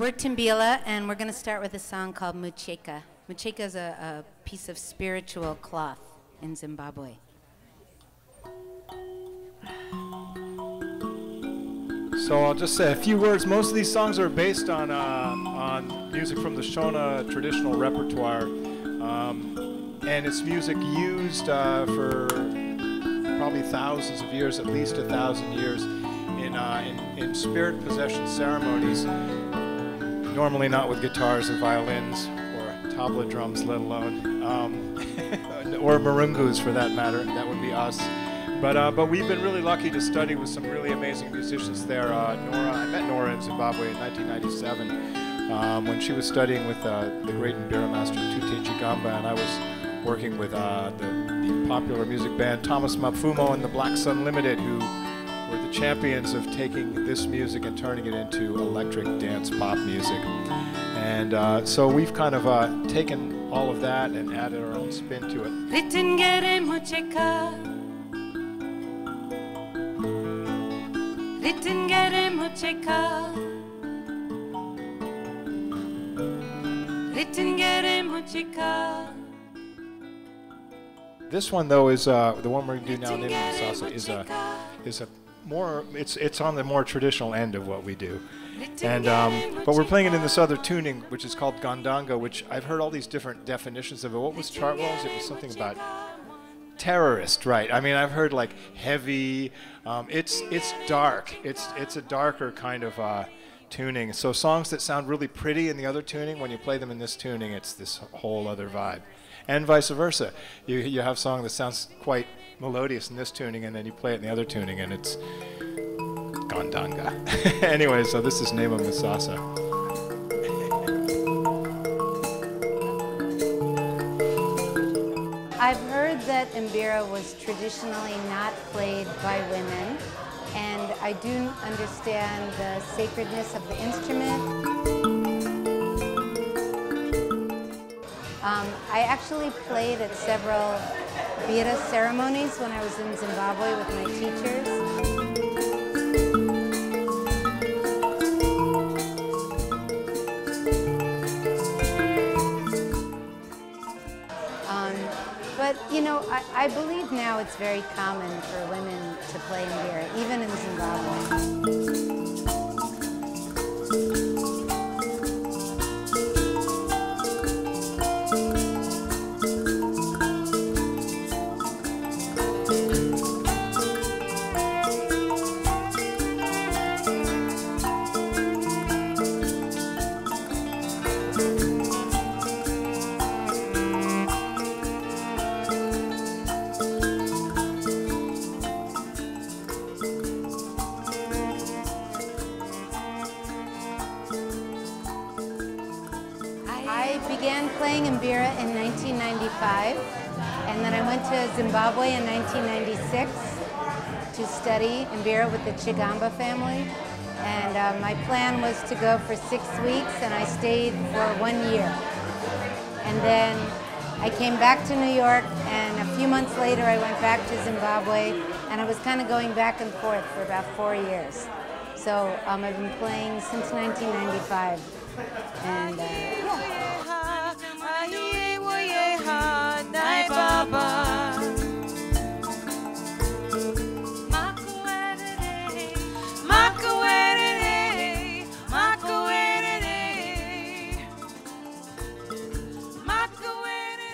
We're Timbila, and we're going to start with a song called Mucheka. Mucheka is a piece of spiritual cloth in Zimbabwe. So I'll just say a few words. Most of these songs are based on music from the Shona traditional repertoire, and it's music used for probably thousands of years, at least 1,000 years, in spirit possession ceremonies. Normally not with guitars or violins or tabla drums, let alone, or marungus for that matter. That would be us. But we've been really lucky to study with some really amazing musicians there. I met Nora in Zimbabwe in 1997 when she was studying with the great Mbira master Tute Chigamba, and I was working with the popular music band Thomas Mapfumo and the Black Sun Limited, who were the champions of taking this music and turning it into electric dance pop music. And so we've kind of taken all of that and added our own spin to it. This one, though, is the one we're going to do now, named Salsa, is a more, it's on the more traditional end of what we do. And but we're playing it in this other tuning, which is called Gandanga, which I've heard all these different definitions of it. What was Chartwell's? It was something about terrorist, right? I mean, I've heard like heavy. It's dark. It's a darker kind of tuning. So songs that sound really pretty in the other tuning, when you play them in this tuning, it's this whole other vibe. And vice versa. You have a song that sounds quite melodious in this tuning, and then you play it in the other tuning, and it's Gandanga. Anyway, so this is Nema Musasa. I've heard that Mbira was traditionally not played by women, and I do understand the sacredness of the instrument. I actually played at several bira ceremonies when I was in Zimbabwe with my teachers. But, you know, I believe now it's very common for women to play Mbira, even in Zimbabwe. I began playing Mbira in 1995, and then I went to Zimbabwe in 1996 to study Mbira with the Chigamba family. And my plan was to go for 6 weeks, and I stayed for 1 year. And then I came back to New York, and a few months later I went back to Zimbabwe, and I was kind of going back and forth for about 4 years. So I've been playing since 1995. And yeah.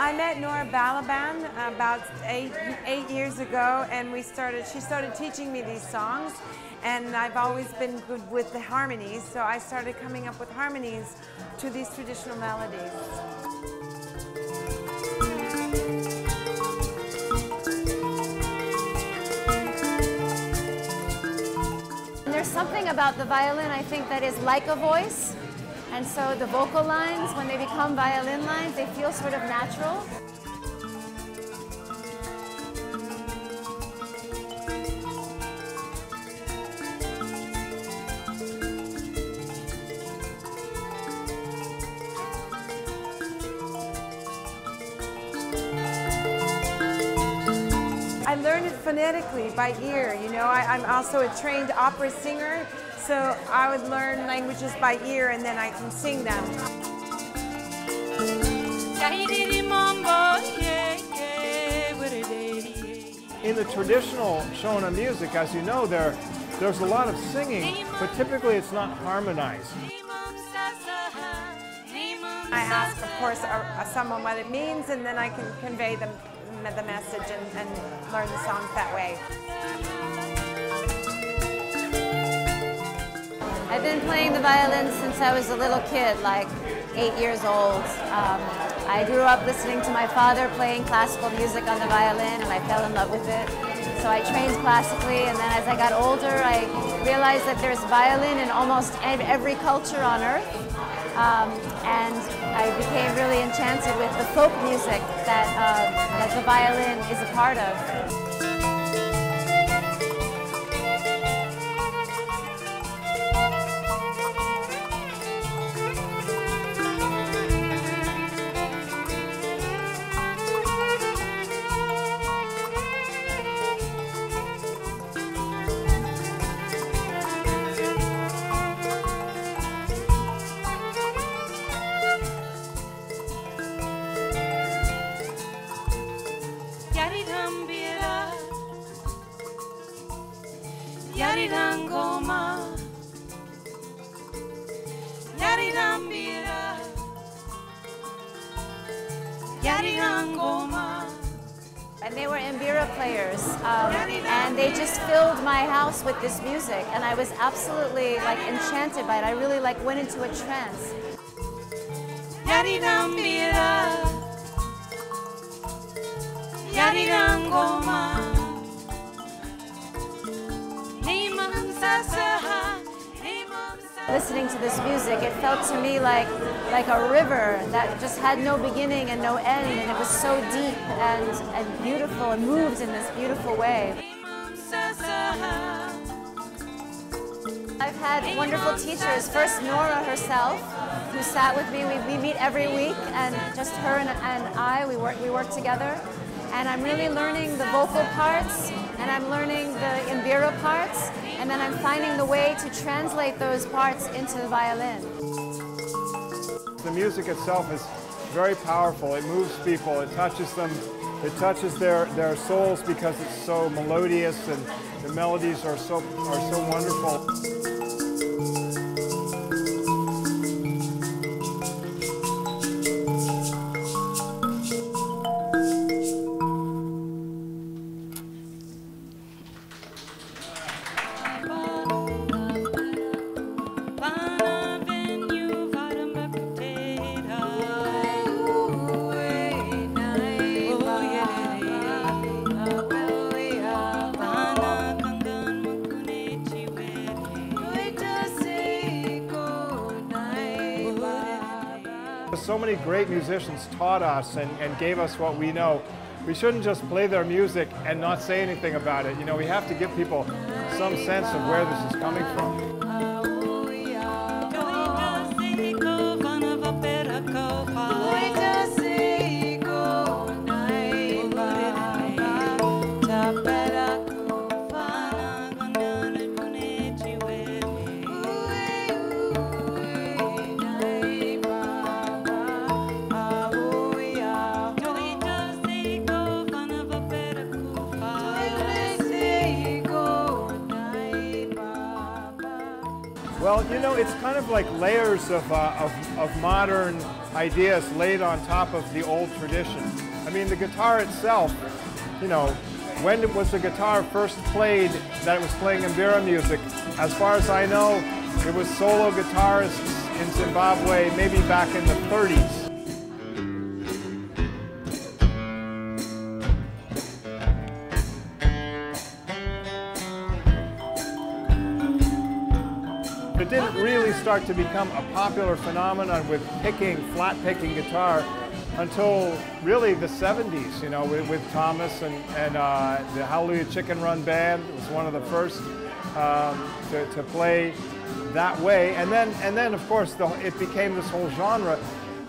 I met Nora Balaban about eight years ago, and she started teaching me these songs, and I've always been good with the harmonies, so I started coming up with harmonies to these traditional melodies. There's something about the violin, I think, that is like a voice. And so the vocal lines, when they become violin lines, they feel sort of natural. I learned it phonetically by ear, you know. I'm also a trained opera singer, So I would learn languages by ear and then I can sing them. In the traditional Shona music, as you know, there's a lot of singing, but typically it's not harmonized. I ask, of course, someone what it means, and then I can convey the message and learn the songs that way. I've been playing the violin since I was a little kid, like 8 years old. I grew up listening to my father playing classical music on the violin, and I fell in love with it. So I trained classically, and then as I got older, I realized that there's violin in almost every culture on earth. And I became really enchanted with the folk music that the violin is a part of. ngoma, Mbira, ngoma. And they were Mbira players, and they just filled my house with this music, and I was absolutely like enchanted by it. I really like went into a trance. ngoma. Listening to this music, it felt to me like a river that just had no beginning and no end, and it was so deep and beautiful and moved in this beautiful way. I've had wonderful teachers. First, Nora herself, who sat with me. We meet every week, and just her and I, we work together. And I'm really learning the vocal parts, and I'm learning the Mbira parts, and then I'm finding the way to translate those parts into the violin. The music itself is very powerful. It moves people. It touches them. It touches their souls because it's so melodious, and the melodies are so wonderful. So many great musicians taught us and gave us what we know. We shouldn't just play their music and not say anything about it. You know, we have to give people some sense of where this is coming from. Well, you know, it's kind of like layers of modern ideas laid on top of the old tradition. I mean, the guitar itself, you know, when was the guitar first played that it was playing Mbira music? As far as I know, it was solo guitarists in Zimbabwe maybe back in the 30s. It didn't really start to become a popular phenomenon with flat picking guitar until really the 70s, you know, with Thomas and the Hallelujah Chicken Run Band. It was one of the first to play that way. And then of course, it became this whole genre.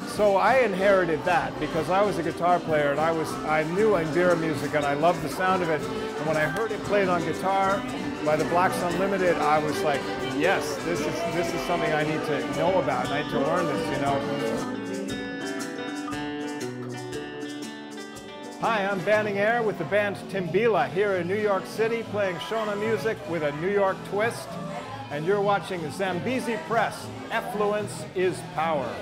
So I inherited that because I was a guitar player and I knew Mbira music and I loved the sound of it. And when I heard it played on guitar by the Blacks Unlimited, I was like, yes, this is something I need to know about, and I need to learn this, you know. Hi, I'm Banning Air with the band Timbila here in New York City, playing Shona music with a New York twist. And you're watching Zambezi Press. Affluence is power.